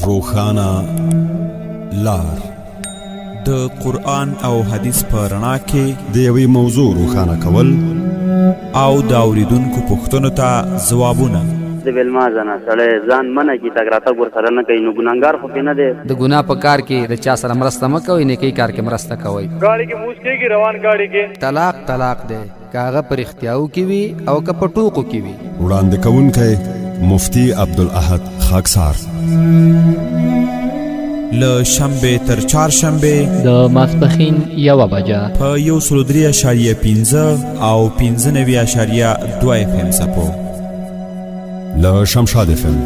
روښانه لار. د قرآن او حدیث په رڼا کې د یوې موضوع روښانه کول او د اورېدونکو پوښتنو ته ځوابونه. د بلمازه نه سړی ځان منع کي، تګ راتګ ورسره نه کوي، نو ګناهګار خو پې نه دی. د ګناه په کار کې د چا سره مرسته مه کوئ، نیکۍ کار کې مرسته کوئ. ګاډي کې موس کېږي، روان ګاډي کې. طلاق دی، که هغه په رښتیاو کې وي او که په ټوکو کې وي. وړاندې کوونکی مفتي عبدالاحد خاکسار. له شنبې تر چهارشنبې د ماسپښین 1 بجه په 103.15 او 95.2 FM څپو. له شمشاد FM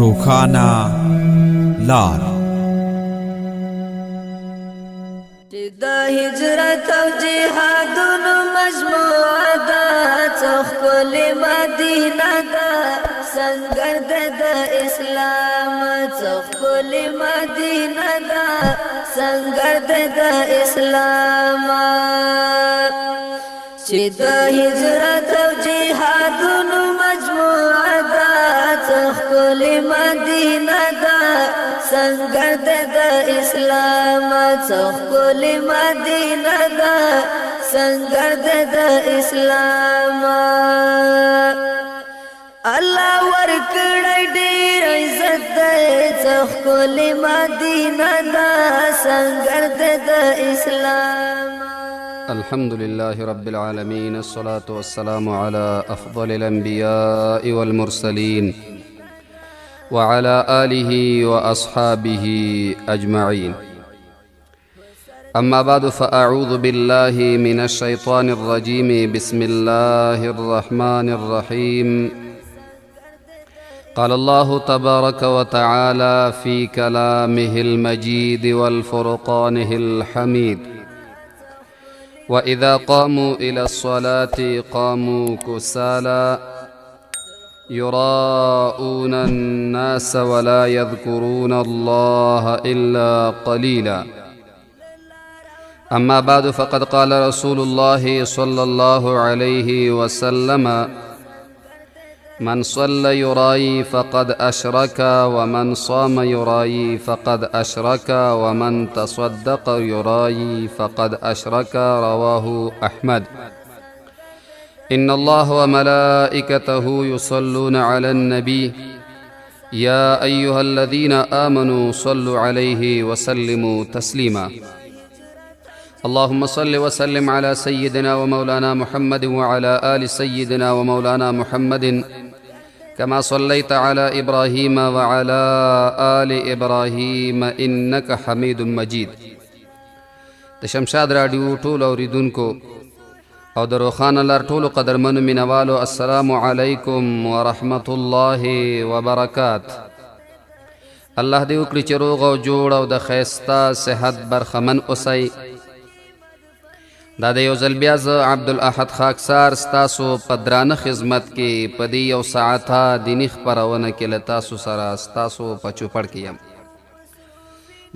روښانه لار. د هجرت او جهادونو مجموعه ده، څه ښکلې مدینه ده، سنګر ده د اسلام. څه ښکلې مدینه ده، سنګر ده د اسلام. چې د هجرت او جهادونو مجموعه ده، څه ښکلې مدینه ده، سنګر ده د اسلام. څه ښکلې مدینه ده، سنګر ده د اسلام. الله ورکړی ډېر عزت دی، څه ښکلې مدینه ده، سنګر ده د اسلام. الحمد لله رب العالمين، الصلاة والسلام على أفضل الأنبياء والمرسلين وعلى آله وأصحابه أجمعين. أما بعد، فأعوذ بالله من الشيطان الرجيم. بسم الله الرحمن الرحيم. قال الله تبارك وتعالى في كلامه المجيد والفرقانه الحميد: وإذا قاموا إلى الصلاة قاموا كسالى يراءون الناس ولا يذكرون الله إلا قليلا. أما بعد، فقد قال رسول الله صلى الله عليه وسلم: من صلى يرائي فقد أشرك، ومن صام يرائي فقد أشرك، ومن تصدق يرائي فقد أشرك. رواه أحمد. إن الله وملائكته يصلون على النبي يا أيها الذين آمنوا صلوا عليه وسلموا تسليما. اللهم صل وسلم على سيدنا ومولانا محمد وعلى آل سيدنا ومولانا محمد كما صليت على إبراهيم وعلى آل إبراهيم إنك حميد مجيد. د شمشاد راډیو ټول اوریدونکو او د روښانه لار ټولو قدرمنو مینوالو، السلام علیکم ورحمت الله وبرکاته. الله دې وکړي چې روغ او جوړ او د ښایسته صحت برخمن اوسئ. دا د یو ځل بیا زه عبدالاحد خاکسار ستاسو په درانه خدمت کې په دې یو ساعته دیني خپرونه کې له تاسو سره ستاسو په چوپړ کې یم.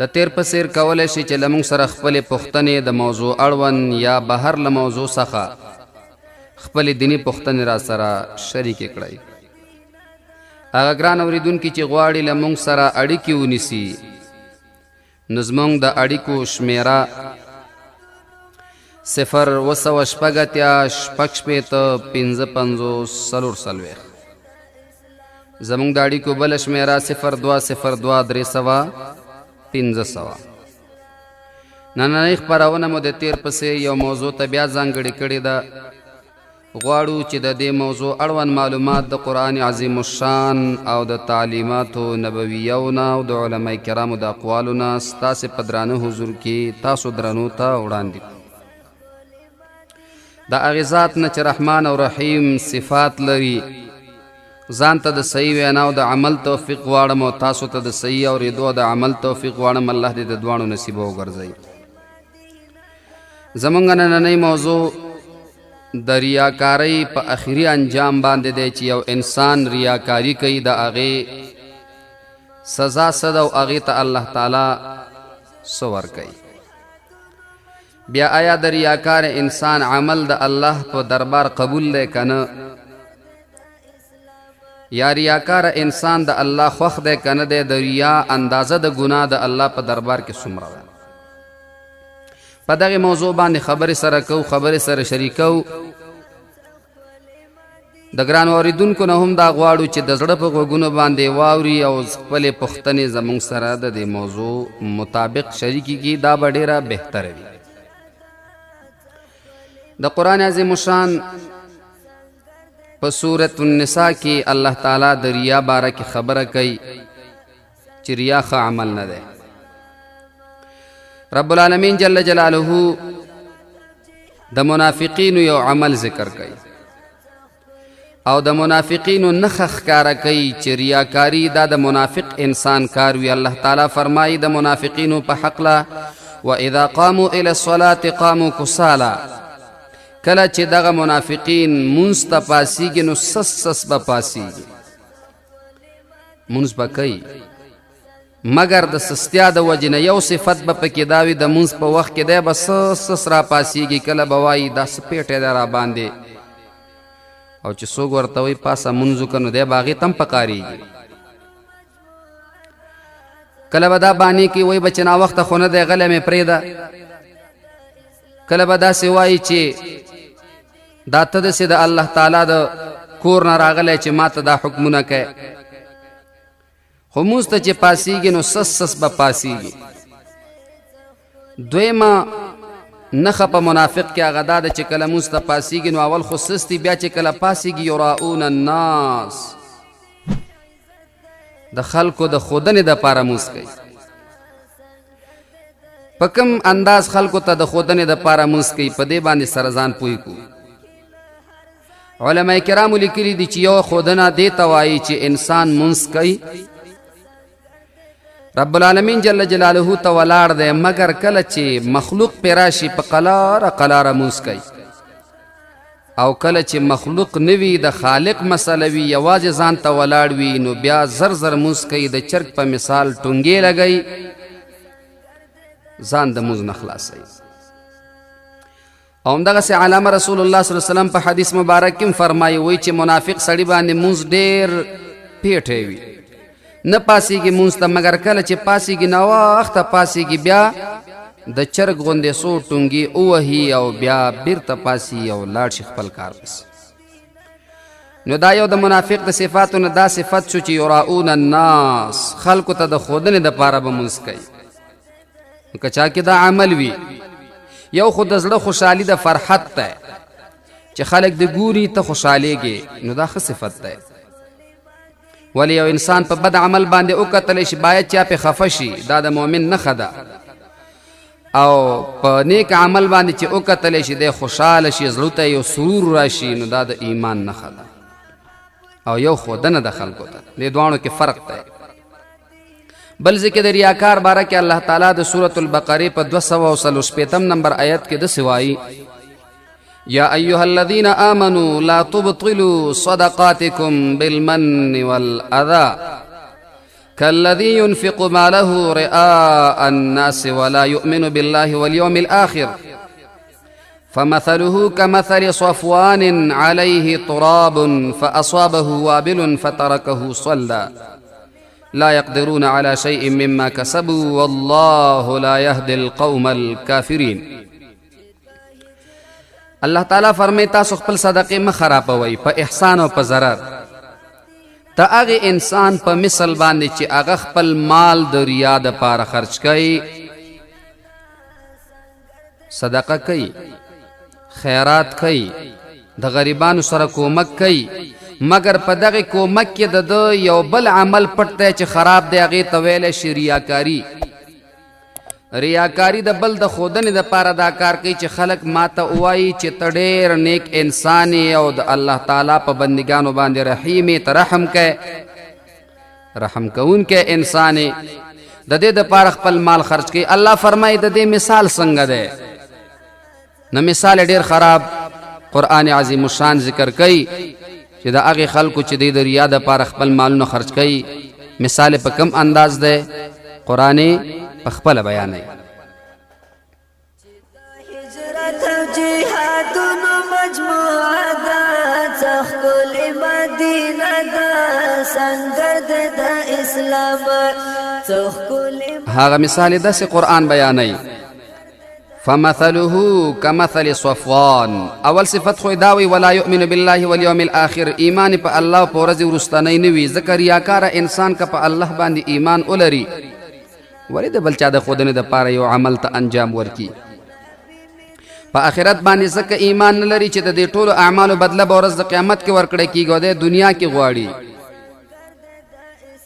د تیر په څیر کولی شي چې له موږ سره خپلې پوښتنې د موضوع اړوند یا بهر له موضوع څخه خپلې دیني پوښتنې را سره شریکې کړئ. هغه ګران اورېدونکي چې غواړي له موږ سره اړیکې ونیسي، نو زموږ د اړیکو شمیره 0-2-8-6-55-440. زموږ د اړیکو بله شمیره 02-02-300-1500. نننۍ خپرونه مو د تیر پسې یو موضوع ته بیا ځانګړې کړې ده. غواړو چې د دې موضوع اړوند معلومات د قرآن عظیم الشان او د تعلیماتو نبویو نه او د علماء کرامو د اقوالو نه ستاسې په درانه حضور کې تاسو درنو ته وړاندې کړو. د هغې ذات نه چې رحمان او رحیم صفات لري، ځان ته د صحیح ویناو د عمل توفیق غواړم او تاسو ته د صحیح اورېدو د عمل توفیق غواړم. الله دې د دواړو نصیب وګرځوي. زموږ نننۍ موضوع د ریاکارۍ په اخري انجام باندې دی چې یو انسان ریاکاری کوي، د هغې سزا څه ده او هغې ته الله تعالی څه ورکوي. بیا آیا د ریاکار انسان عمل د الله په دربار قبول دی که نه؟ یا ریاکار انسان د الله خوښ دی که نه دی د ریا اندازه د ګناه د الله په دربار کې څومره ده. په دغې موضوع باندې خبرې سره کوو، خبرې سره شریکو. د ګرانو اورېدونکو نه هم دا غواړو چې د زړه په غوږونو باندې واوري او خپلې پوښتنې زموږ سره د دې موضوع مطابق شریکې کړي. دا به ډېره بهتره وي. د قرآن عظیم شان په سورة النساء کې الله تعالی د ریا باره کې خبره کوي چې ریا ښه عمل نه دی. رب العالمین جل جلاله د منافقینو یو عمل ذکر کوي او د منافقینو نښه ښکاره کوي چې ریاکاري دا د منافق انسان کار وي. الله تعالی فرمایي د منافقینو په حقله وَإِذَا قَامُوا إِلَى الصَّلَاةِ قَامُوا كُسَالَى. کله چې دغه منافقین مونځ ته پاسیږي نو سس به پاسیږي، مونځ به کوي مګر د سستیا د وجې نه. یو صفت به پکې دا وي د مونځ په وخت کې دی به سس را پاسیږي، کله به وایي دا څه پیټی دی را باندې، او چې څوک ورته وایي پاسه مونځ وکړه نو دی به هغې ته هم پکارېږي. کله به دا بانې کوي وایي به چې ناوخته خو نه دی غلی مې پرېږده. کله به داسې وایي چې دا ته داسې د الله تعالی د کور نه راغلی چې ما ته دا حکمونه کوي، خو مونځ ته چې پاسیږي نو سس به پاسیږي. دویمه نښه په منافق کې هغه دا ده چې کله مونځ ته پاسیږي نو اول خو سستي، بیا چې کله پاسیږي یراؤون الناس، د خلکو د ښودنې دپاره مونځ کوي. په کوم انداز خلکو ته د ښودنې دپاره مونځ کوي په دې باندې سره ځان پوه کړو. علما کرامو لیکلي دي چې یو ښودنه دې ته وایي چې انسان مونځ کوي رب العالمین جل جلاله ته ولاړ دی، مګر کله چې مخلوق پې راشي په قلاره قلاره مونځ کوي، او کله چې مخلوق نوي د خالق مسله وي یوازې ځان ته ولاړ وي نو بیا زر زر مونځ کوي، د چرګ په مثال ټونګې لګوي، ځان د مونځ نه خلاصوي. او همدغسې علامه رسول الله صلی الله علیه وسلم په حدیث مبارک کې فرمایي وایي چې منافق سړي باندې مونځ ډېر پیټی وي، نه پاسیږي مونځ ته، مګر کله چې پاسیږي ناوخته پاسیږي بیا د چرګ غوندې څو ټونګې ووهي او بیا بیرته پاسي او لاړ شي خپل کار پسې. نو دا یو د منافق د صفاتو نه دا صفت شو چې یراؤون الناس، خلکو ته د ښودنې دپاره به مونځ کوي. نو که چا کې دا عمل وي، یو خو د زړه خوشحالي د فرحت دی چې خلک د ګوري ته خوشحالیږي، نو دا ښه صفت دی. ولی یو انسان په بد عمل باندې وکتلی شي باید چا پې خفه شي، دا د مؤمن نښه ده. او په نیک عمل باندې چې وکتلی شي دی خوشحاله شي، زړه ته یو سرور راشي، نو دا د ایمان نښه ده. او یو ښودنه د خلکو ته، دې دواړو کې فرق دی. بل ځکه د ریاکار باره کې الله تعالی د سورة البقرې په 246 نمبر آیت کې داسې وایي یا ایها الذین آمنوا لا تبطلوا صدقاتکم بالمن والأذى كالذي ينفق ماله رئاء الناس ولا يؤمن بالله واليوم الآخر فمثله كمثل صفوان عليه تراب فأصابه وابل فتركه صلدا لا يقدرون على شيء مما كسبوا والله لا يهدي القوم الكافرين. الله تعالی فرمایي تاسو خپل صدقې مه خرابوئ په احسان او په ضرر. ته هغې انسان په مثل باندې چې هغه خپل مال د ریا دپاره خرچ کوي، صدقه کوي، خیرات کوي، د غریبانو سره کومک کوي، مګر په دغه کومک کې د ده یو بل عمل پټ دی چې خراب دی، هغې ته ویلی شي ریاکاري. ریاکاري د بل د ښودنې دپاره دا کار کوي چې خلک ما ته ووایي چې ته ډېر نیک انسان یې او د الله تعالی په بندګانو باندې رحیم یې، ته رحم کوې، رحم کوونکی انسان یې، د دې دپاره خپل مال خرچ کوي. الله فرمایي د دې مثال څنګه دی؟ نه مثال ډېر خراب قرآن عظیم الشان ذکر کوي چې د هغې خلکو چې دی د ریا دپاره خپل مالونه خرچ کوي، مثال په کم انداز دی قرآن په خپله بیانوي. هجرت او جهادونو مجموعه ده، څه ښکلې مدینه ده، سنگر د اسلام څوخ کلی هغه مثال داسې قرآن بیانوي فمثله كمثل صفوان اول صفت خو داوي ولا يؤمن بالله واليوم الاخر ایمان په الله په ورځ وروستنۍ نه وي ځکه ریاکاره انسان که په الله باندې ایمان ولري ولې د بل چا د ښودنې دپاره یو عمل ته انجام ورکي په آخرت باندې ځکه ایمان نه لري چې د دې ټولو اعمالو بدله به ورځ د قیامت کې ورکړی کېږي او د دنیا کې غواړي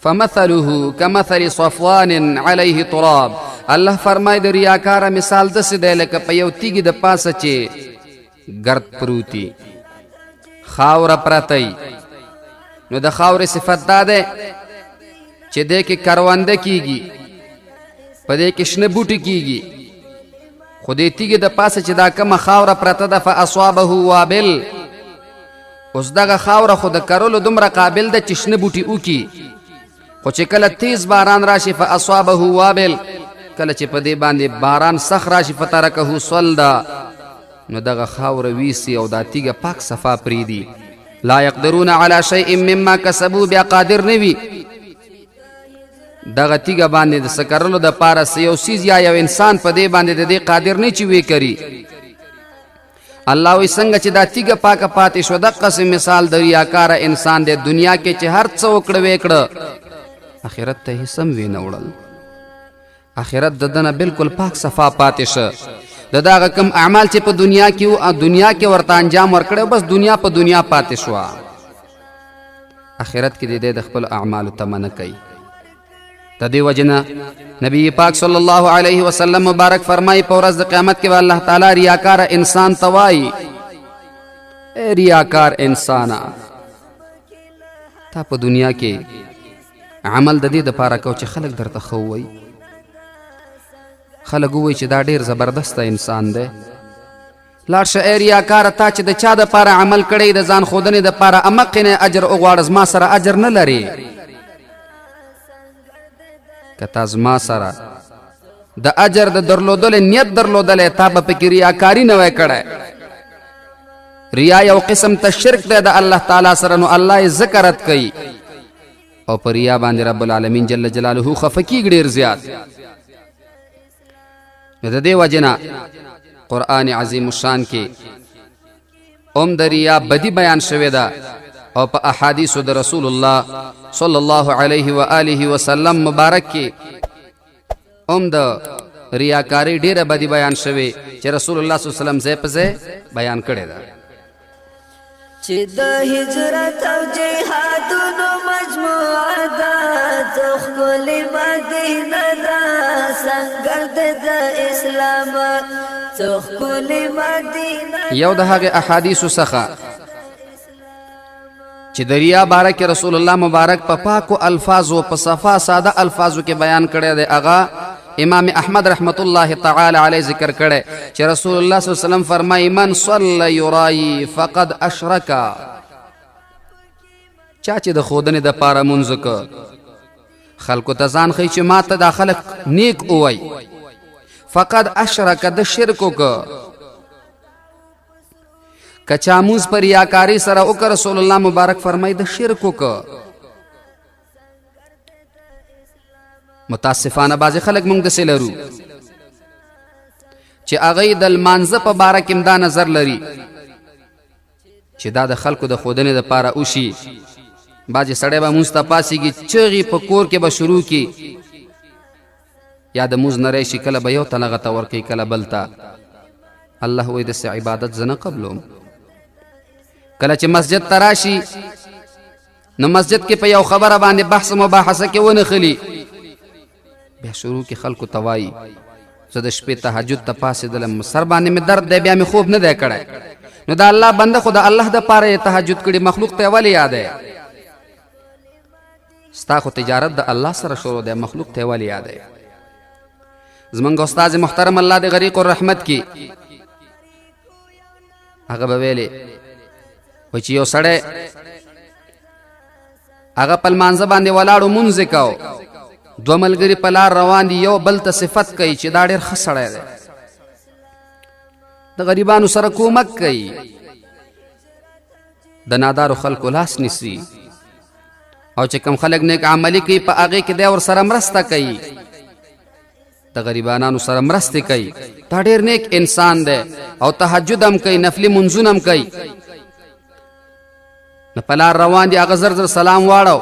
فمثله كمثل صفوان عليه تراب الله فرمای د ریاکاره مثال داسې دی لکه په یو تیږې د پاسه چې ګرد پروتي خاوره پرتی نو د خاورې صفت دا دی چې دې کې کرونده کیږي په دې کې شنه بوټي کیږي خو دې تیږې د پاسه چې دا کومه خاوره پرته ده فاصابه وابل اوس دغه خاوره خو د کرلو دومره قابل ده چې شنه بوټي وکي خو چې کله تیز باران راشي فاصابه وابل کله چې په دې باندې باران سخت راشي فترکه صلدا نو دغه خاوره ویسي او دا تیږه پاک صفا پریدي لا يقدرون على شيء مما كسبوا بیا قادر نه وي دغه تیږه باندې د سکرلو د پاره یو سیز یا یو انسان په دې باندې د دې قادر نه چې وی کوي الله وی څنګه چې دا تیږه پاکه پاتې شو د قسم مثال د ریاکاره انسان د دنیا کې چې هر څه وکړه وکړه آخرت ته هیڅ هم وی نه وړل آخرت د دنه بالکل پاک صفا پاتې شه د دغه کم اعمال چې په دنیا کې او دنیا کې ورته انجام ورکړو بس دنیا په دنیا پاتې شو آخرت کې د خپل اعمال تمنه کوي د دې وجنه نبی پاک صلی الله علیه وسلم مبارک فرمای په ورځ د قیامت کې الله تعالی ریاکار انسان توای اے ریاکار انسانا تا په دنیا کې عمل د دې د پاره کو چې خلک درته خووي خلک وایي چې دا ډیر زبردست انسان دی لاړ شه اے ریاکار تا چې د چا د پاره عمل کړی د ځان خودنې د پاره امقنه اجر وغواړه زما سره اجر نه لري کتا زما سره د اجر د درلودل نیت درلودل تا به پکې ریاکاری نه وای کړی ریا یو قسم ته شرک دی د الله تعالی سره نو الله یې ذکرت کوي او پر ریا باندې رب العالمین جل جلاله خفقی ډیر زیات نو د دې وجنه قرآن عظیم الشان کې د ریا بدی بیان شوی ده او په احادیثو د رسول الله صلی الله علیه و آله وسلم مبارک کې د ریاکاری ډیره بدی بیان شوی چې رسول الله صلی الله علیه وسلم ځای په ځای بیان کړی ده چې د هجرت او جهادونو مجموعه ده څخکلې مدینه ده سنگر د اسلام څخکلې مدینه یو د هغه احادیثو څخه چې د ریا باره کې رسول الله مبارک په پاکو الفاظو په صفا ساده الفاظو کې بیان کړی دی هغه امام احمد رحمت الله تعالی علیه ذکر کړي چې رسول الله صلی الله علیه وسلم فرمایي من صلى يرائي فقد اشرك چا چې د خودنې د پاره مونږ ک خلکو ته ځان خي چې ما ته د خلک نیک اوای فقد اشرك د شرک ک کچا موږ پر ریاکاری سره او رسول الله مبارک فرمایي د شرک ک متاسفانه بعض خلک مونږ د سلرو چې هغه د المانزه په باره کې دا نظر لري چې دا د خلکو د خودنې د پاره اوشي بعض سړی به مونږ ته پاسېږي چغې په کور کې به شروع کی یا د مونږ نه راشي کله به یو ته لغه ته ورکوي کله بل ته الله وایي داسې عبادت زه نه قبلوم کله چې مسجد ته راشي نو مسجد کې په یو خبره باندې بحث مباحثه کې ونښلي بیا شروع کې خلکو توای زه د شپې تهجد ته پاسېدلم سر باندې مې درد دی بیا مې خوب نه دی کړی نو د الله بنده خو د الله د پاره تهجد کړي مخلوق ته ولې یاد دی ستا خو تجارت د الله سره شروع دی مخلوق ته ولې یاد دی زمونږ استاد محترم الله د غریق الرحمت کې هغه به ویلې و چې یو سړی هغه په لمانځه باندې ولاړو مونځ کاو دو ملګری په لار روان دي یو بل ته صفت کوي چې دا ډېر ښه سړی دی د غریبانو سره کومک کوي د نادارو خلکو لاس نیسي او چې کوم خلک نیک عملي کوي په هغې کې دی ورسره مرسته کوي د غریبانانو سره مرستې کوي دا ډېر نیک انسان دی او تهجد هم کوي نفلي منځونه هم کوي نو په لار روان دي هغه زر زر سلام واړو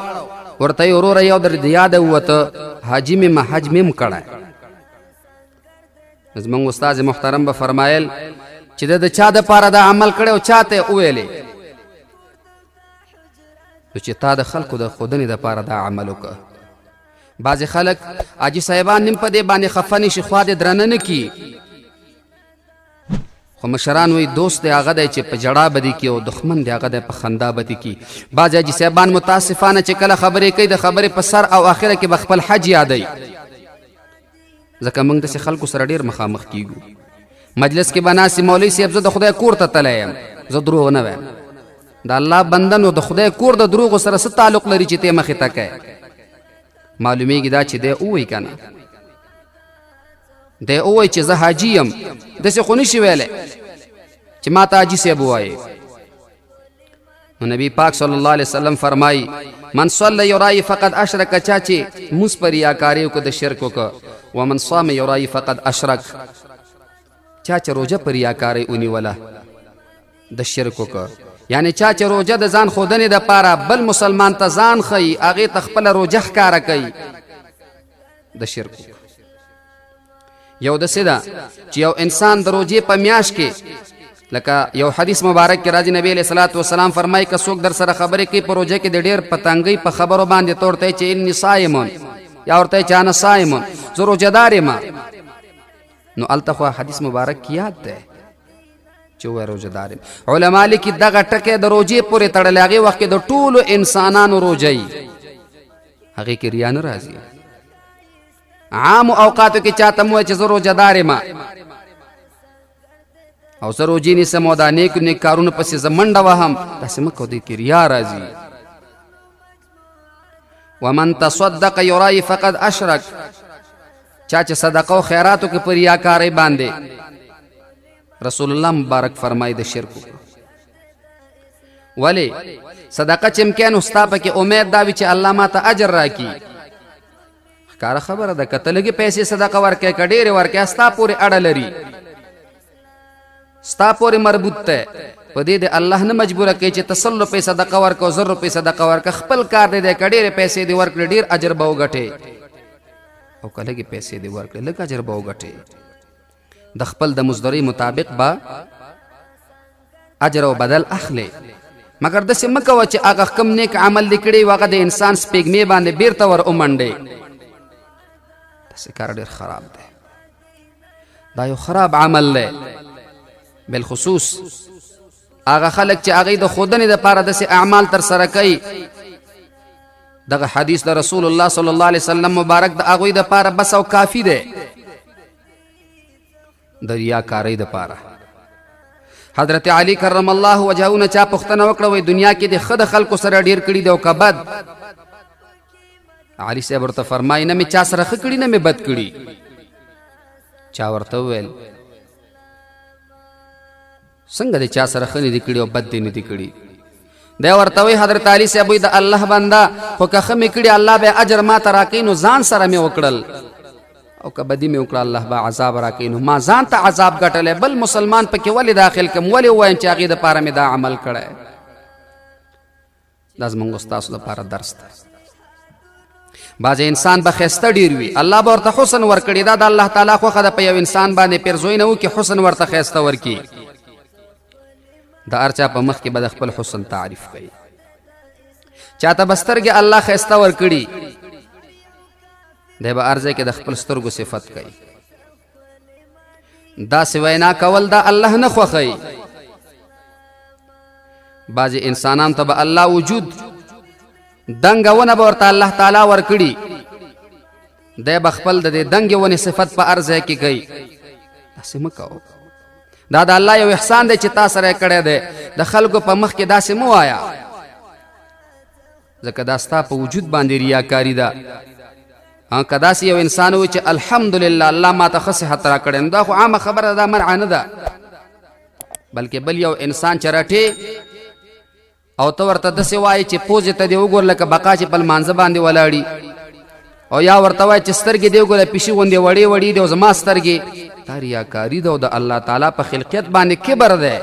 ورته یې وروره یو در د یاده ووته حاجي مې حج مې هم کړی زموږ استاد محترم به فرمایل چې د چا دپاره دا عمل کړی او چا ته یې وویلې نو چې تا د خلکو د ښودنې دپاره دا عمل وکړه بعضې خلک حاجي صاحبان نیم په دې باندې خفه نه شي خوا دې درنه نه کي خو مشران وایي دوست دی هغه دی چې په جړا بدي کي او دښمن دی هغه دی په خندا بدي کي بعضې حاجي صاحبان متاسفانه چې کله خبرې کوي د خبرې په سر او آخره کې به خپل حج یادوي ځکه موږ داسې خلکو سره ډېر مخامخ کیږو مجلس کې به ناستې مولوي صاحب زه د خدای کور ته تللی یم زه دروغ نه وایم د الله بنده نو د خدای کور د دروغو سره څه تعلق لري چې ته یې مخې ته کوې معلومیږي دا چې دی ووایي که نه دی ووایي چې زه حاجي یم داسې خو نشي ویلی چې ما ته حاجي صاحب ووایي نو نبی پاک صلی الله علیه وسلم فرمایي من صلی یرایی فقد اشرک چا چې مونځ په ریاکارۍ وکړه د شرک وکړه ومن صام یرایی فقد اشرک چا چې روژه په ریاکارۍ ونیوله د شرک وکړه یعنی چا چې روژه د ځان ښودنې دپاره بل مسلمان ته ځان ښیي هغې ته خپله روژه ښکاره کوي د شرک یو داسې ده چې یو انسان د روژې په میاشت کې لکه یو حدیث مبارک کې راځي نبی علیه صلات وسلام فرمایي که څوک در سره خبرې کوي په روژه کې د ډېر په تنګۍ په خبرو باندې ته ورته چې انی صایمون یا ورته چې انا صایمون زه روژهدار یم نو هلته خو حدیث مبارک کې یاد دی چې ووایه روژهدار یم علما لیکي دغه ټکی د روژې پورې تړلی هغې وخت کې د ټولو انسانانو روژه یي هغې کې ریا نه راځي عامو اوقاتو کې چاته مو وایي چې زه روژهدار یم او زه روژې نیسم او دا نیک نیک کارونو پسې زه منډه وهم داسې مه کوه دې کې ریا راځي ومن تصدق یرایی فقد اشرک چا چې صدقه او خیراتو کې په ریاکارۍ باندې رسول الله مبارک فرمایي د شرک ولې صدقه چې امکان ستا پکې امید دا وي چې الله ماته اجر راکړي ښکاره خبره ده که ته لږې پیسې صدقه ورکوې که ډېرې ورکوې ستا پورې اړه لري ستا پورې مربوط دی په دې د الله نه مجبوره کوي چې ته 100 روپۍ صدقه ورکړه 1000 روپۍ صدقه ورکړه خپل کار دی که ډېرې پیسې دې ورکړې ډېر اجر به وګټې او که لږې پیسې دې ورکړې لږ اجر به وګټې د خپل د مزدورۍ مطابق به اجر او بدل اخلي مګر داسې مه کوه چې هغه کم نیک عمل دې کړی و هغه د انسان سپېږمې باندې بیرته ور ومنډې داسې کار ډېر خراب دی دا یو خراب عمل دی بالخصوص هغه خلک چې هغې د ښودنې دپاره داسې اعمال ترسره کوي دغه حدیث د رسول الله صلی الله علیه وسلم مبارک د هغوی دپاره بس او کافي دی د ریاکارۍ دپاره حضرت علی کرم الله وجهه نه چا پوښتنه وکړه وایي دنیا کې د ښه د خلکو سره ډېر کړي دی او که بد علي صاحب ورته فرمایي نه مې چا سره ښه کړي نه مې بد کړي چا ورته وویل څنګه د چا سره ښه نه دي کړي او بد دې نه دي کړي دی ورته وایي حضرت علي صاحب وایي د الله بنده خو که ښه مې کړي الله به اجر ما ته راکوي نو ځان سره مې وکړل او که بدي مې وکړه الله به عذاب راکوي نو ما ځان ته عذاب ګټلی بل مسلمان پکې ولې داخل کړم ولې ووایم چې هغې دپاره مې دا عمل کړی دا زموږ ستاسو دپاره درس دی بعضې انسان به ښایسته ډېر وي الله به ورته حسن ورکړي دا د الله تعالی خوښه ده په یو انسان باندې پیرزوی نه وکړي حسن ورته ښایسته ورکړي د هر چا په مخ کې به د خپل حسن تعریف کوي چاته به سترګې الله ښایسته ورکړي دی به هر ځای کې د خپل سترګو صفت کوي داسې وینا کول دا الله نه خوښوي بعضې انسانانو ته به الله وجود دنګه ونه به ورته الله تعالی ورکړي دی به خپل د دې دنګې ونې صفت په هر ځای کې کوي داسې مه کوه دا د الله یو احسان دی چې تا سره یې کړی دی د خلکو په مخ کې داسې مه وایه ځکه دا ستا په وجود باندې ریاکاري ده که داسې یو انسان وي چې الحمدلله الله ما ته ښه صحت راکړی نو دا خو عامه خبره دا منع نه ده بلکې بل یو انسان چې رټې او ته ورته داسې وایې چې پوزې ته دې وګور لکه بقا چې په لمانځه باندې ولاړي، او یا ورته وایې چې سترګې دې وګوره پیشي غوندې وړې وړې دي او زما سترګې، دا ریاکاري ده او د الله تعالی په خلقیت باندې کبر دی.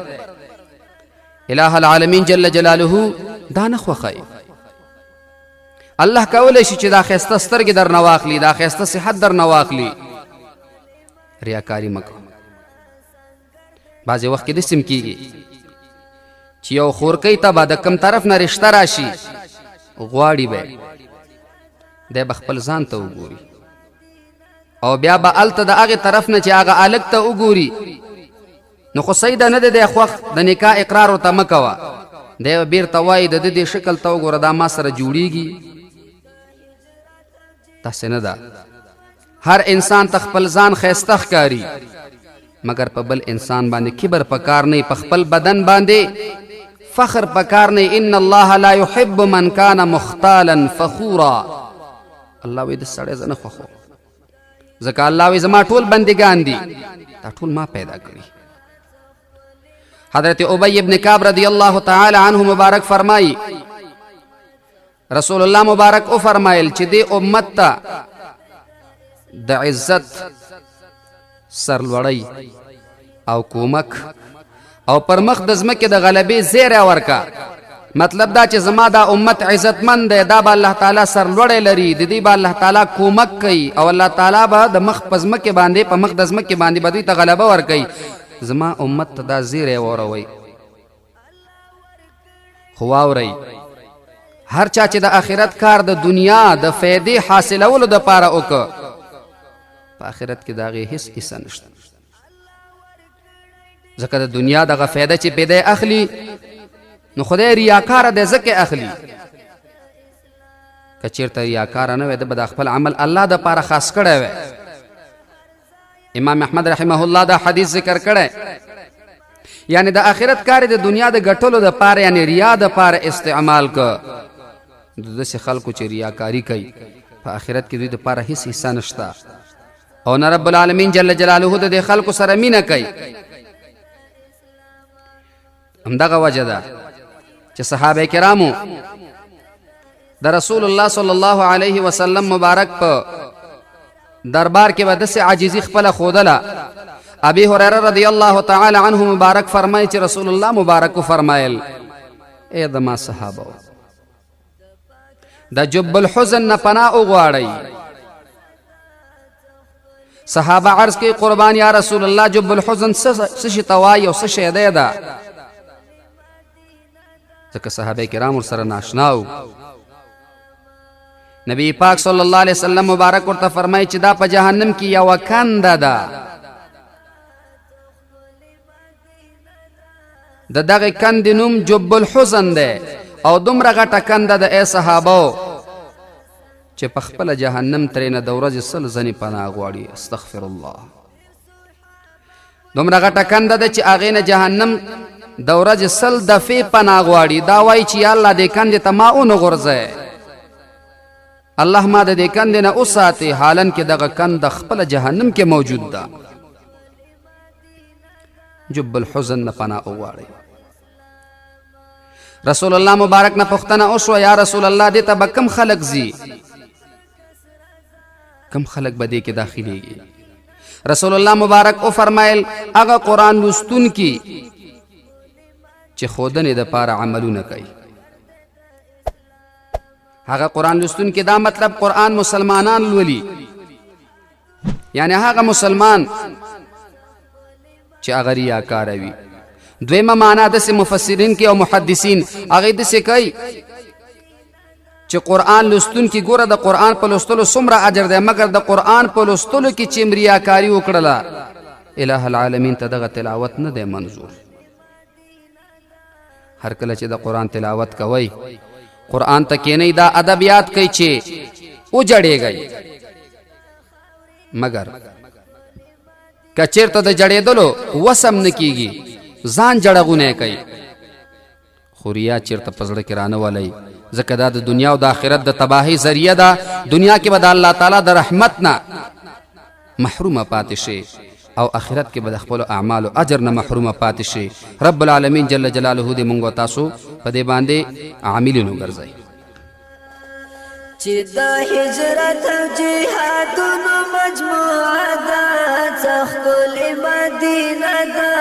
الہ العالمین جل جلاله دا نه خوښوي. الله کولی شي چې دا ښایسته سترګې در نه واخلي، دا ښایسته صحت در نه واخلي. ریاکاري مه کوه. بعضې وخت کې داسې هم کېږي چې یو خورکۍ ته به د کوم طرف نه رشته راشي، غواړي به دی به خپل ځان ته وګوري او بیا به هلته د هغې طرف نه چې هغه هلک ته وګوري، نو خو صحیح ده نه دی دی خوښ، د نکاح اقرار ورته مه کوه. دی به بېرته وایي د ده دې شکل ته وګوره دا ما سره جوړېږي. داسې نه ده. هر انسان ته خپل ځان ښایسته ښکاري، مګر په بل انسان باندې کبر پکار نه، په خپل بدن باندې فخر پکار نه. ان الله لا يحب من كان مختالا فخورا. الله وی د سړی زه نه خوښوم، ځکه الله وی زما ټول بندګان دي، دا ټول ما پیدا کړي. حضرت ابی ابن کعب رضی الله تعالی عنه مبارک فرمائی رسول الله مبارک او فرمایل چې دې امت ته د عزت، سرلوړی او کومک او پر مخ د ځمکې د غلبې زیری ورکا. مطلب دا چې زما دا امت عزتمند دی، دا به الله تعالی سرلوړی لري، د دې به الله تعالی کومک کوي او الله تعالی به د مخ په ځمکې باندې په مخ د ځمکې باندې به دوی ته غلبه ورکوي. زما امت ته دا زیری واوروئ. خو واورئ، هر چا چې د آخرت کار د دنیا د فیدې حاصلولو دپاره وکړه، په آخرت کې د هغې هېڅ حصه نشته. ځکه د دنیا دغه فایده چې پیدا اخلي نو خدای ریاکاره دی ځکه اخلي. که چېرته ریاکاره نه وی ده به د خپل عمل الله دپاره خاص کړی وی. امام احمد رحمه الله دا حدیث ذکر کړی، یعنی د آخرت کار د دنیا د ګټلو دپاره یعنی ریا دپاره استعمال که. د داسې خلکو چې ریاکاري کوي په آخرت کې دوی دپاره هېڅ حصه نشته او نه رب العالمین جل جلاله د دې خلکو سره مینه کوي. همدغه وجه ده چې صحابه کرامو د رسول الله صلی الله علیه وسلم مبارک په دربار کې به داسې عاجزي خپله ښودله. ابي هريره رضی الله تعالی عنه مبارک فرمایي چې رسول الله مبارک فرمایل، ای زما صحابه د جب الحزن نه پناه وغواړئ. صحابه عرض کوي قربان یا رسول الله جب الحزن څه شي ته وایي او څه شی دی ده؟ ځکه صحابه کرام ورسره ناشنا وو. نبی پاک صلی الله علیه وسلم مبارک ورته فرمایي چې دا په جهنم کې یوه کنده ده، د دغه کندې نوم جب الحزن دی او دومره غټه کنده ده ای صحابو چې په خپله جهنم ترېنه د ورځې 100 ځنې پناه غواړي. استغفر الله. دومره غټه کنده ده چې هغې نه جهنم د ورځې 100 دفعې پناه غواړي. دا وایي چې یا الله دې کندې ته ما ونه غورځئ، الله ما د دې کندې نه وساتې، حالن کې دغه کنده خپله جهنم کې موجود ده. جب الحزن نه پناه وغواړئ. رسول الله مبارک نه پوښتنه وشوه یا رسول الله دې ته به کم خلک ځي، کم خلک به دې کې داخلېږي؟ رسول الله مبارک وفرمایل هغه قرآن لوستونکي چې ښودنې دپاره عملونه کوي. هغه قرآن لوستونکي دا مطلب قرآن مسلمانان لولي، یعنی هغه مسلمان چې هغه ریاکاره وي. دویمه معنا داسې مفسرین کې او محدثین هغې داسې کوي چې قرآن لوستونکي ګوره د قرآن په لوستلو څومره اجر دی، مګر د قرآن په لوستلو کې چې م ریاکاري وکړله الہ العالمین ته دغه تلاوت نه دی منظور. هر کله چې د قرآن تلاوت کوئ، قرآن ته کینئ، دا ادبیات کوي چې وجړېږئ، مګر که چېرته د جړېدلو وسم نه کېږي ځان جړغونی کوي، خو ریا چېرته په زړه کې رانه ولئ، ځکه دا د دنیا او د آخرت د تباهۍ ذریعه ده. دنیا کې به د الله تعالی د رحمت نه محرومه پاتې شي او آخرت کې به د خپلو اعمالو اجر نه محرومه پاتې شي. رب العالمین جل جلاله دې موږ تاسو په دې باندې عاملین وګرځي. چې د هجرت او جهادونو مجموعه ده څه ښکلې مدینه ده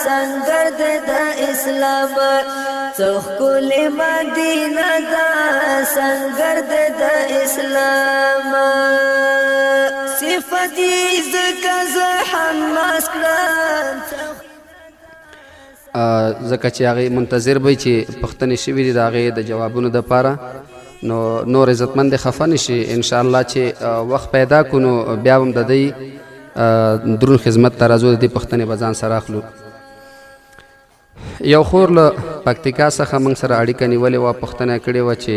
سنګر ده د اسلام څه ښکلې مدینه ده سنګر ده د اسلام صفت یې ځکه زه حماس کړم ځکه چې هغې منتظر به چې پوښتنې شوي دي د هغې د جوابونو دپاره نو نور عزتمند خفه نشي انشاءالله چې وخت پیدا کړو نو بیا هم د دوی درون خدمت ته راځو د دې پوښتنې به ځان سره اخلو. یو خور له پکتیکا څخه موږ سره اړیکه نیولې وه پوښتنه یې کړې وه چې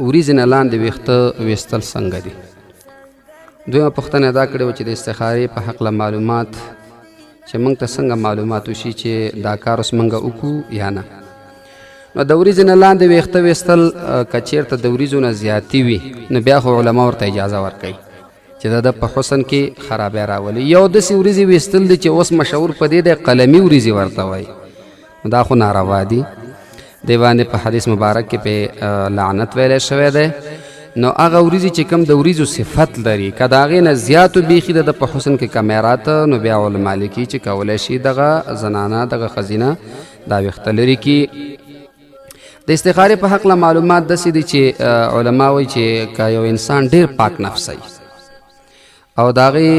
وریځې نه لاندې ویښته ویستل څنګه دي. دویمه پوښتنه دا کړې وه چې د استخارې په هکله معلومات چې موږ ته څنګه معلومات وشي چې دا کار اوس موږ وکړو یا نه. نو د وریځې نه لاندې ویښته ویستل که چېرته د وریځو نه زیاتې وي نو بیا خو علما ورته اجازه ورکوي چې د ده په حسن کې خرابی راولي. یو داسې وریځې ویستل دی چې اوس مشهور په دې دی قلمي وریځې ورته وایي نو دا خو ناروا دي. دې باندې په حدیث مبارک کې په لعنت ویلی شوی دی. نو هغه وریځې چې کوم د وریځو صفت لري که د هغې نه زیاتو بیخي د په حسن کې کمیرات نو بیا علما لیکي چې کولی شي دغه زنانه دغه ښځینه دا ویښته لرې کړي. د استخارې په حقله معلومات داسې دي چې علما وایي چې که یو انسان ډېر پاک نفسی او د هغې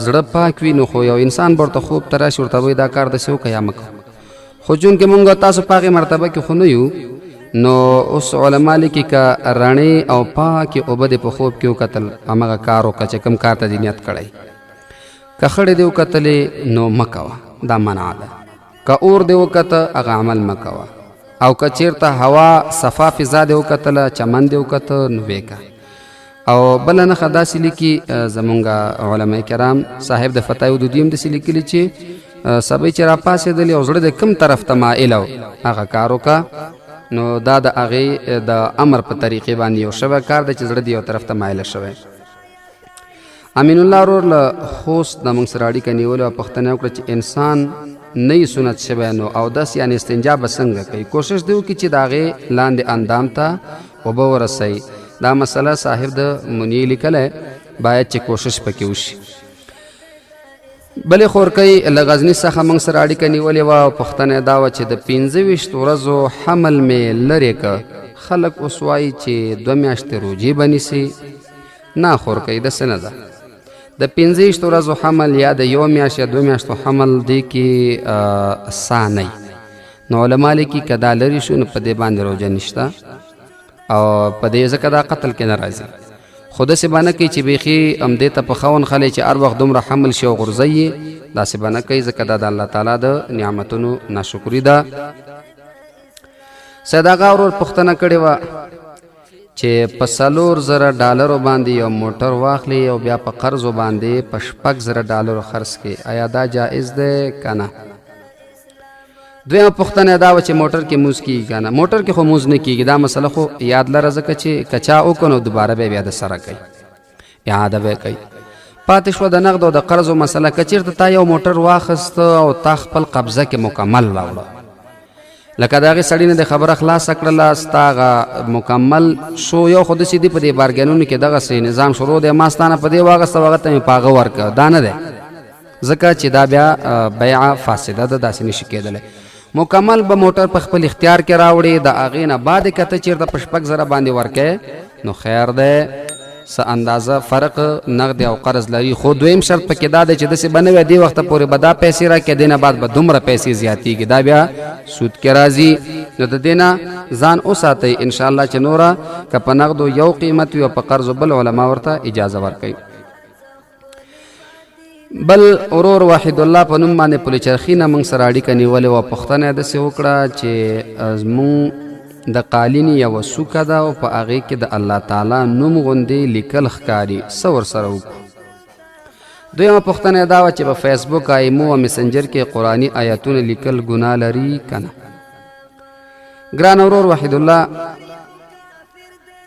زړه پاک وي نو خو یو انسان به ورته خوب ته راشي ورته وایي دا کار داسې وکړه یا مه کوه. خو چونکې مونږ تاسو په هغې مرتبه کې خو نه یو نو اوس علما لیکي که رڼې او پاکې اوبه دې په خوب کې وکتل همغه کار وکړه چې کوم کار ته دې نیت کړی. که خړې دې وکتلې نو مه کوه دا منع ده. که اور دې وکته هغه عمل مه کوه. او که چیرته هوا صفا فضا دې وکتله چمن دې وکته نو ویې که. او بله نښه داسې لیکي زمونږ علما کرام صاحب د فتاوی ودودي هم داسې لیکلي چې سبی چې راپاڅېدلې او زړه د کوم طرف ته مایل و هغه کار وکړه نو دا د هغې د امر په طریقې باندې یو شوی کار دی چې زړه د یو طرف ته مایله شوی. امین الله ورور له خوست د موږ سره اړیکه نیولې وه پوښتنه وکړه چې انسان نه سنت شوی نو اودس یعنې استنجا به څنګه کوي. کوشش دې وکړي چې د هغې لاندې اندام ته اوبه ورسوي. دا مسله صاحب د منی لیکلی باید چې کوشش پکې وشي. بلې خورکۍ له غزني څخه موږ سره اړیکه نیولې وه او پوښتنه یې دا وه چې د 25 ورځو حمل مې لرې که خلک اوس وایي چې 2 میاشتې روجې به نیسي. نه خورکۍ داسې نه ده. د 25 ورځو حمل یا د 1 میاشت یا 2 میاشتو حمل دی کې سا نه نو علما لیکي که دا لرې شو نو په دې باندې روجه نشته او په دې ځکه دا قتل کې نه راځي. خو داسې به نه کوي چې بیخي همدې ته په ښه ونښلی چې هر وخت دومره حمل شي او غورځی یې داسې به نه کوي ځکه دا د الله تعالی د نعمتونو ناشکري ده. سید آغا ورور پوښتنه کړې وه چې په 4,000 ډالرو باندې یو موټر واخلي او بیا په قرضو باندې په 6,000 ډالرو خرڅ کړي آیا دا جایز دی که نه؟ دویمه پوښتنه دا وه چې موټر کې موز کېږي که نه؟ موټر کې خو موز نه کېږي. دا مسله خو یاد لره ځکه چې که چا وکړو نو دوباره بیا د سره کوي اعاده به کوي. پاتې شوه د نغد او د قرضو مسله. که چېرته تا یو موټر واخیسته او تا خپل قبضه کې مکمل راوړه لکه د هغې سړي نه د خبره خلاصه کړله ستا هغه مکمل شو یو خو داسې دي په دې بارګینونو کې دغسې نظام شروع دی ما ستا نه په دې واخیسته هغه ته مې په هغه ورکړه دا نه دی ځکه چې دا بیا بیعه فاسده ده داسې نشي کېدلی. مکمل به موټر په خپل اختیار کې راوړي د هغې نه بعد که ته چېرته په 6,000 باندې ورکې نو خیر دی څه اندازه فرق نغد او قرض لري. خو دویم شرط پکې دا دی چې داسې به نه وي دې وخته پورې به دا پیسې راکړې دې نه بعد به دومره پیسې زیاتېږي دا بیا سود کې راځي. نو د دې نه ځان وساتئ انشاءالله چې نوره که په نغدو یو قیمت وي او په قرضو بل علما ورته اجازه ورکوي. بل ورور وحید الله په نوم باندې پل چرخي نه موږ سره اړیکه نیولې وه پوښتنه یې داسې وکړه چې زموږ د قالین یوه څوکه ده او په هغې کې د الله تعالی نوم غوندې لیکل ښکاري څه ورسره وکړو. دویمه پوښتنه یې دا وه چې په فیسبوک ایمو او مسنجر کې قرآني آیتونه لیکل ګناه لري که نه؟ ګران ورور وحید الله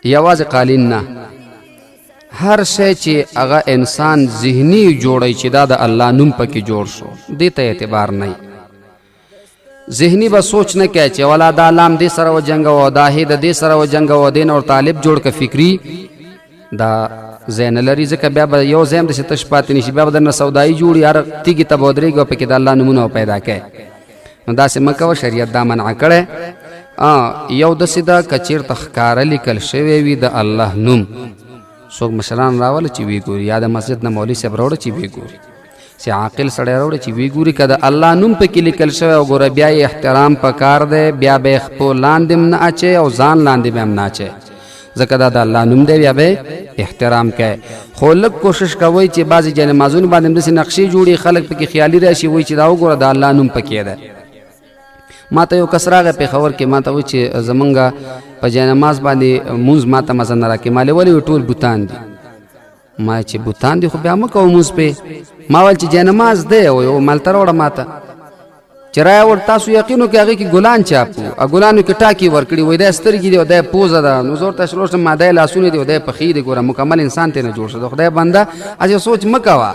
یوازې قالین نه هر شی چې هغه انسان ذهني جوړی چې دا د الله نوم پکې جوړ شو دې ته اعتبار نه ذهنی به سوچ نه کوي چې ولا دا لام دې سره وجنګو دا هې د دې سره وجنګو دین او طالب جوړ ک فکری دا زین لري ځکه بیا به یو زم د ستش پاتې نشي بیا به د سودای جوړ یار تیګي ته بودريګو پکې د الله نومونه پیدا کړي نو دا سم کو شریعت دا منع کړي یو د سیدا کچیر تخکار لیکل شوی وي د الله نوم څوک مشران راول چې وی ګوري یا د مسجد نه مولوی صاحب راوړ چې وی ګوري سی عاقل سړی راوړ چې وی ګوري کده الله نوم په کې لیکل شوی او ګوره بیا احترام پکار دی بیا به خپل لاندې نه اچي او ځان لاندې به نه اچي ځکه دا د الله نوم دی بیا به احترام کوي خو لږ کوشش کوي چې بعضې جنمازونو باندې همداسې نقشې جوړي خلک پکې خیالي راشي وایي چې دا وګوره د الله نوم پکې دی ما ته یو کس راغی پېښور کې ما ته وایي چې زمونږ په جنماز باندې مونځ ما ته مزه نه راکړي ما ولې ټول بوتان دي ما چې بوتان دي خو بیا مه کوه مونځ پې ما ویل چې جنماز دی او مالته راوړه ما ته چې راوړ تاسو یقین وکړئ هغې کې ګلان چاپو ګلانو کې ټاکې ورکړي وایي دا سترګې دي او دا پوزه ده نو زه ورته شروع شم ما دا لاسونه دي او دا پښې دي ګوره مکمل انسان ترې نه جوړ شو د خدای بنده هسې سوچ مه کوه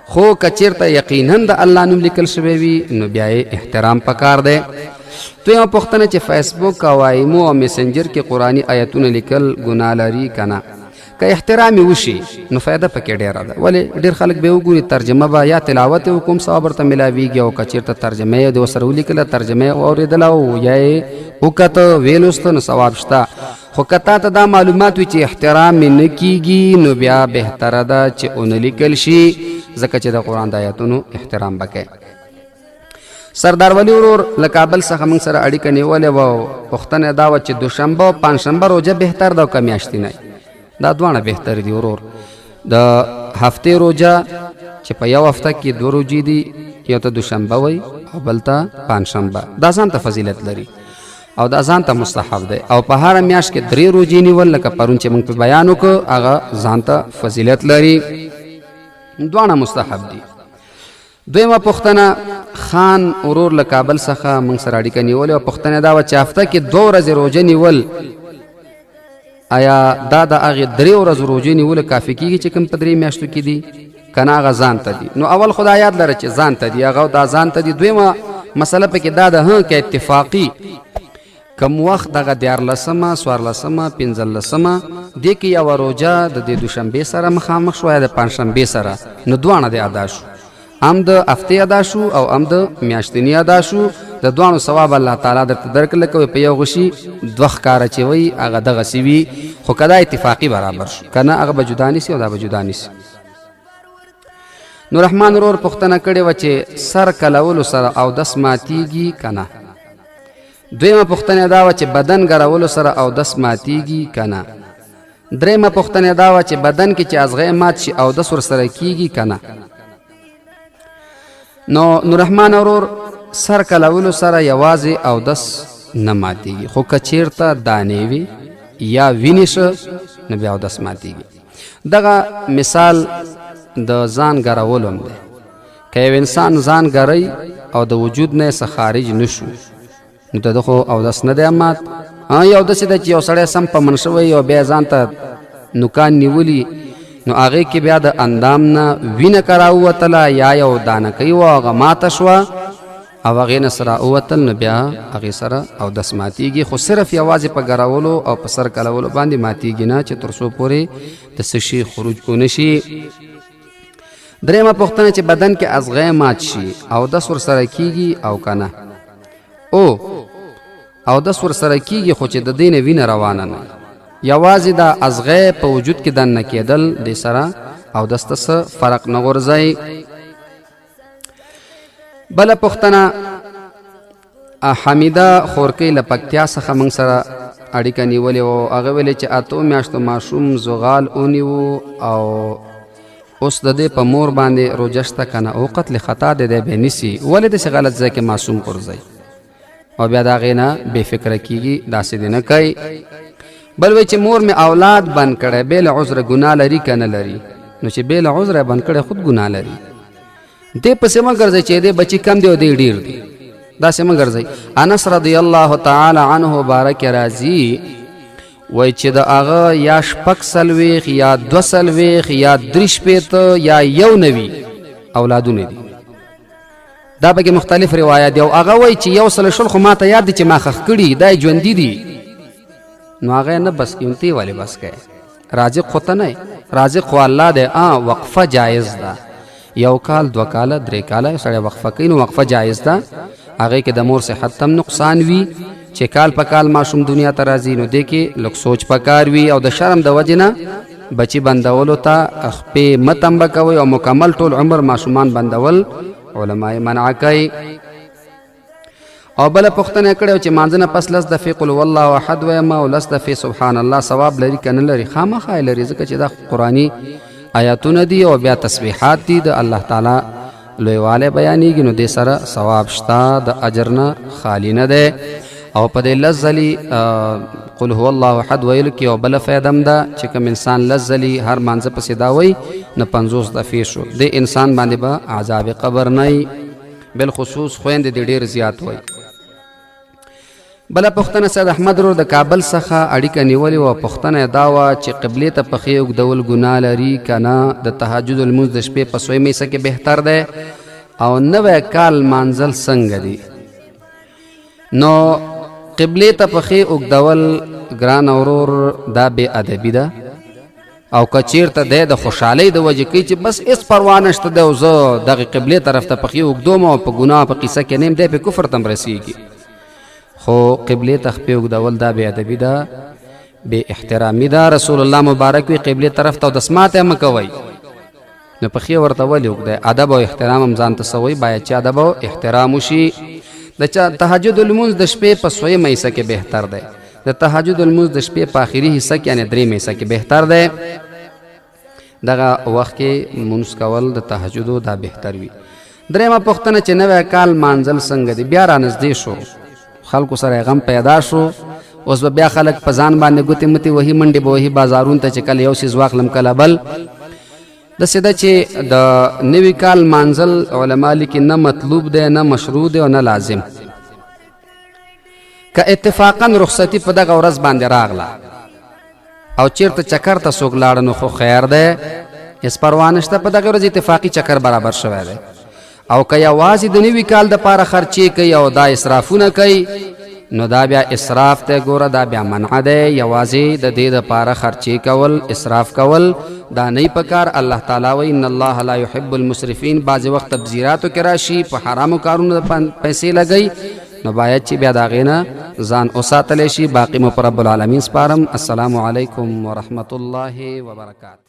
خو که چېرته یقینا د الله نوم لیکل شوی وي نو بیا یې احترام پکار دی دویمه پوښتنه چې فیسبوک او ایمو او میسنجر کې قرآني آیتونه لیکل ګناه لري که نه که احترام وشي نو فایده پکې ډیره ده ولې ډیر خلک به وګوري ترجمه به یا تلاوت یې کوم ثواب ورته میلاویږي او که چېرته ترجمه یې د ورسره ولیکله ترجمه یې واورېدله او یا یې وکته ویلوسته نو ثواب شته خو که تا ته دا معلومات وي چې احترام مې نه کیږي نو بیا بهتره ده چې ونه لیکل شي ځکه چې د قرآن د آیاتونو احترام به کوي سردار ولی ورور له کابل څخه موږ سره اړیکه نیولې وه او پوښتنه دا وه چې دوشنبه او پنجشنبه روژه بهتر ده او که میاشتنی دا دواړه بهتر دي ورور د هفتې روژه چې په یو هفته کې دوه روژې دي یو ته دوشنبه وایي او بل ته پنجشنبه دا ځان ته فضیلت لري او دا ځان ته مستحب دی او په هره میاشت کې 3 روژې نیول لکه پرون چې موږ په بیان وکړو هغه ځان ته فضیلت لري دواړه مستحب دي دویمه پوښتنه خان ورور له کابل څخه موږ سره اړیکه نیولې او پوښتنه دا وه چې هفته کې 2 ورځې روژه نیول آیا دا د هغې 3 ورځو روژې نیوله کافي کېږي چې کوم په 3 میاشتو کې دي که نه هغه ځان ته دي نو اول خو دا یاد لره چې ځان ته دي هغه دا ځان ته دي دویمه مسله پکې دا ده که اتفاقي کم وخت دغه 14مه 14مه 15مه دې کې یوه روژه د دې دوشنبې سره مخامخ شوه یا د پنجشنبې سره نو دواړه دې ادا شو هم د هفتې ادا شو او هم د میاشتني ادا شو د دواړو ثواب الله تعالی درته درکړله که په یو غشي 2 ښکاره چې وایي هغه دغسې وي خو که دا اتفاقي برابر شو که نه هغه به جدا نیسي او دا به جدا نیسي نو رحمان ورور پوښتنه کړې وه چې سر کلولو سره اودس ماتیږي که نه دویمه پوښتنه دا وه چې بدن ګرولو سره اودس ماتیږي که نه درېیمه پوښتنه دا وه چې بدن کې چې ازغی مات شي اودس ورسره کیږي که نه نو رحمان ورور سر کلولو سره یوازې اودس نه ماتیږي خو که چېرته دانې وي یا وینې شه نو بیا اودس ماتیږي دغه مثال د ځان ګرولو هم دی که یو انسان ځان ګروي او د وجود نه څه خارج نه شو نو د ده خو اودس نه دی مات یو داسې ده چې یو سړی سم په من شوی او بیا ځان ته نوکان نیولي نو هغې کې بیا د اندام نه وینه که راووتله یا یو دانکۍ وه هغه ماته شوه او هغې نه سره راووتل نو بیا هغې سره اودس ماتیږي خو صرف یوازې په ګرولو او په سر کلولو باندې ماتیږي نه چې تر څو پورې د څه شي خروج ونه شي درېیمه پوښتنه چې بدن کې ازغی مات شي اودس ورسره کیږي او که نه اودس ورسره کیږي خو چې د دې نه وینه روانه نه یوازې دا ازغی په وجود کې دننه کېدل دې سره اودس ته څه فرق نه غورځوي بله پوښتنه حمیده خورکۍ له پکتیا څخه موږ سره اړیکه نیولې وه هغه ویلې چې 8 میاشتو ماشوم زغال ونیو او اوس د دې په مور باندې روژه شته که نه او قتل خطا دی به نیسي ولې داسې غلط ځای کې معصوم غورځوي او بیا د هغې نه بې فکره کېږي داسې دې نه کوي بل وایي چې مور مې اولاد بند کړی بې له عذره ګناه لري که نه لري نو چې بې له عذره یې بند کړی خود ګناه لري دې پسې مه ګرځئ چې دې بچي کم دی او دې ډېر دی داسې مه ګرځئ انس رضی الله تعالی عنه بارک راځي وای چې د هغه یا 46 یا 42 یا 43 یا 91 اولادونه دي. دا به مختلف روایت دي او هغه وای چې یو سل شل خو ماته یاد دي چې ما خخ کړي دا ژوندې دي. نو هغه نه بس کیونتي والی بس کوي. رازق خو ته نه، رازق خو الله دی. وقفه جایز ده، یو کال 2 کال 3 کال سړی وقفه کوي نو وقفه جایز ده. هغه کې د مور صحت تم نقصان وي چې کال په کال ماشوم دنیا ته راځي نو دې کې لږ سوچ پکار وي او د شرم د وجې نه بچی بندولو ته خپې متم کوي او مکمل ټول عمر ماشومان بندول علماء منع کوي. او بل پختنه کړو چې مانځنه پس لس دفعې قل والله احد وایم او لس دفعې سبحان الله ثواب لري کنه لري؟ خامخا لري، ځکه چې دا قرآني آیاتونه دي او بیا تسبیحات دي د الله تعالی لویواله بیانېږي نو دې سره ثواب شته، د اجر نه خالی نه دی. او په دې لزلی قل هو الله احد ویل کې او بل فائدم ده چې کوم انسان لزلی هر مانځه پسې دا وای نه 50 دفعې شو د انسان باندې به عذاب قبر نه بالخصوص خويند دې ډیر زیات وای. بل پختنه سید احمد رو د کابل څخه اړیکه نیولې او پختنه دا وا چې قبله ته پخې وګدول ګناه لري کنه د تهجد المنځ د شپې په سوې میسه کې بهتر ده او 90 کال مانزل څنګه دي؟ نو قبله ته پخې وګدول ګران اورور دا بے ادبی ده او کچیر ته د خوشحالۍ د وجې کوي چې بس اس پروا نشته ده او زه دغه قبله طرف ته پخې وګدوم او په ګناه په قصه کې نیم ده په کفر تم رسیږي. خو قبله تخپی وګدول دا بے ادبی ده، بے احترامی ده. رسول الله مبارک وی قبله طرف ته د سماعت هم کوي نو پخې ورته ولې وګدای؟ ادب او احترام هم ځان ته سوی باید چې ادب او احترام وشي. د چا تهجد المنځ د شپې په سوې میسه کې بهتر ده، د تهجد المنځ د شپې په اخري حصہ کې یعنی 3 میسه کې بهتر ده. دغه وخت کې منځ کول د تهجد دا بهتر وي. درېمه پختنه چې 90 کال مانځل څنګه دي؟ بیا را نږدې شو، خلکو سره غم پیدا شو، اوس بیا خلک په ځان باندې ګوتې متې وهي، منډې به وهي بازارون ته چې کله یو څیز واخلم کله بل. د سده چې د نوي کال مانځل علما لیکي نه مطلوب دی نه مشروع دی او نه لازم. که اتفاقا رخصتی په دغه ورځ باندې راغله او چیرته چکر ته څوک لاړ نو خو خیر دی، هېڅ پروا نشته، په دغه ورځ اتفاقي چکر برابر شوی دی. او که یوازې د نوي کال دپاره خرچې کوي او دا اسرافونه کوي نو دا بیا اسراف ته ګوره، دا بیا منع دی. یوازې د دې دپاره خرچې کول اسراف کول دا نه پکار. الله تعالی وایي ان الله لا يحب المسرفین. بعضې وخت تبذیراتو کې راشي، په حرامو کارونو پیسې لګوي نو باید چې بیا د هغې نه ځان وساتلی شي. باقي مو په رب العالمین سپارم. السلام علیکم ورحمة الله وبرکاته.